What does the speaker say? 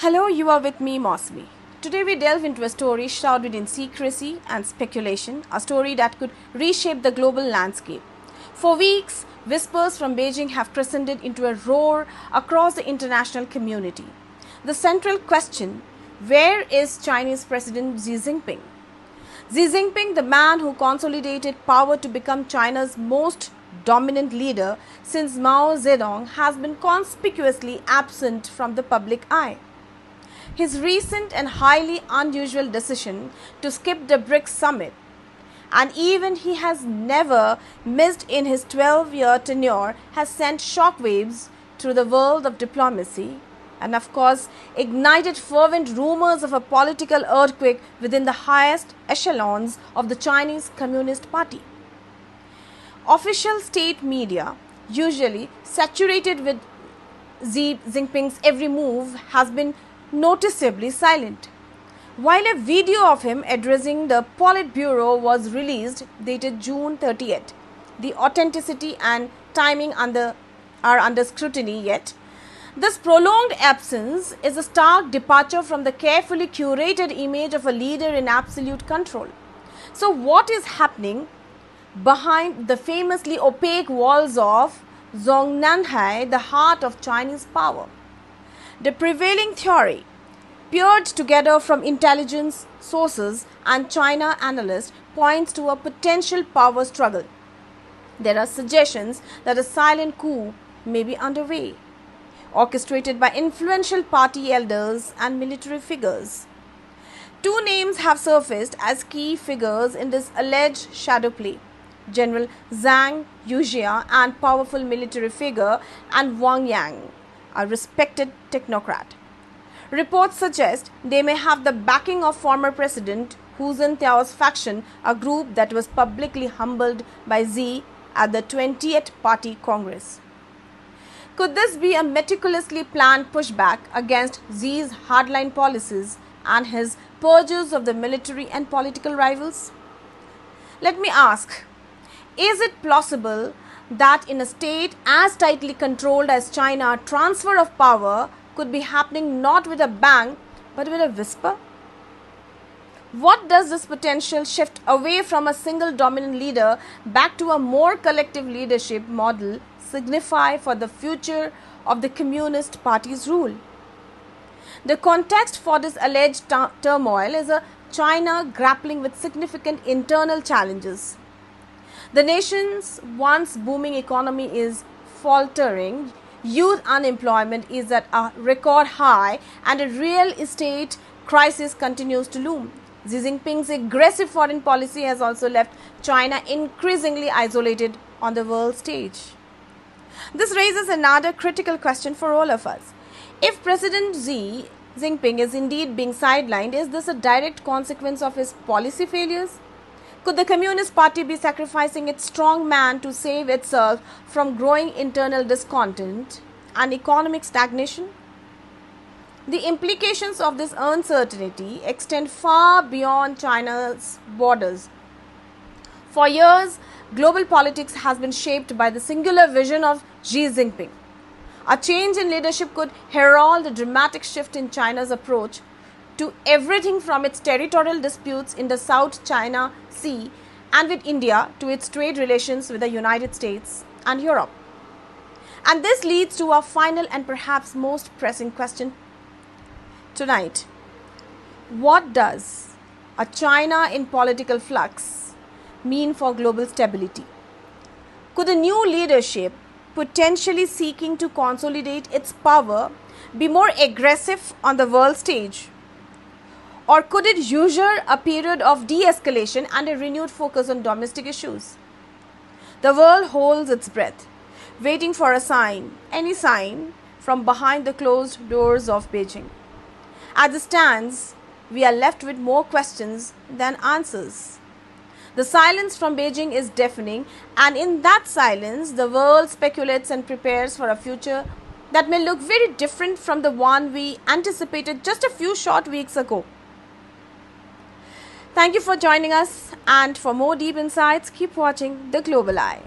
Hello, you are with me, Mousumi. Today we delve into a story shrouded in secrecy and speculation, a story that could reshape the global landscape. For weeks, whispers from Beijing have crescented into a roar across the international community. The central question: where is Chinese President Xi Jinping? Xi Jinping, the man who consolidated power to become China's most dominant leader since Mao Zedong, has been conspicuously absent from the public eye. His recent and highly unusual decision to skip the BRICS summit, and even he has never missed in his 12-year tenure, has sent shockwaves through the world of diplomacy and of course ignited fervent rumors of a political earthquake within the highest echelons of the Chinese Communist Party. Official state media, usually saturated with Xi Jinping's every move, has been noticeably silent. While a video of him addressing the Politburo was released, dated June 30th, the authenticity and timing are under scrutiny yet. This prolonged absence is a stark departure from the carefully curated image of a leader in absolute control. So what is happening behind the famously opaque walls of Zhongnanhai, the heart of Chinese power? The prevailing theory, peered together from intelligence sources and China analysts, points to a potential power struggle. There are suggestions that a silent coup may be underway, orchestrated by influential party elders and military figures. Two names have surfaced as key figures in this alleged shadow play: General Zhang Yujia, and powerful military figure, and Wang Yang, a respected technocrat. Reports suggest they may have the backing of former President Hu Jintao's faction, a group that was publicly humbled by Xi at the 20th Party Congress. Could this be a meticulously planned pushback against Xi's hardline policies and his purges of the military and political rivals? Let me ask, is it plausible that in a state as tightly controlled as China, transfer of power could be happening not with a bang but with a whisper? What does this potential shift away from a single dominant leader back to a more collective leadership model signify for the future of the Communist Party's rule? The context for this alleged turmoil is a China grappling with significant internal challenges. The nation's once booming economy is faltering, youth unemployment is at a record high, and a real estate crisis continues to loom. Xi Jinping's aggressive foreign policy has also left China increasingly isolated on the world stage. This raises another critical question for all of us. If President Xi Jinping is indeed being sidelined, is this a direct consequence of his policy failures? Could the Communist Party be sacrificing its strong man to save itself from growing internal discontent and economic stagnation? The implications of this uncertainty extend far beyond China's borders. For years, global politics has been shaped by the singular vision of Xi Jinping. A change in leadership could herald a dramatic shift in China's approach to everything from its territorial disputes in the South China Sea and with India to its trade relations with the United States and Europe. And this leads to our final and perhaps most pressing question tonight. What does a China in political flux mean for global stability? Could a new leadership, potentially seeking to consolidate its power, be more aggressive on the world stage? Or could it usher a period of de-escalation and a renewed focus on domestic issues? The world holds its breath, waiting for a sign, any sign, from behind the closed doors of Beijing. As it stands, we are left with more questions than answers. The silence from Beijing is deafening, and in that silence, the world speculates and prepares for a future that may look very different from the one we anticipated just a few short weeks ago. Thank you for joining us, and for more deep insights, keep watching The Global Eye.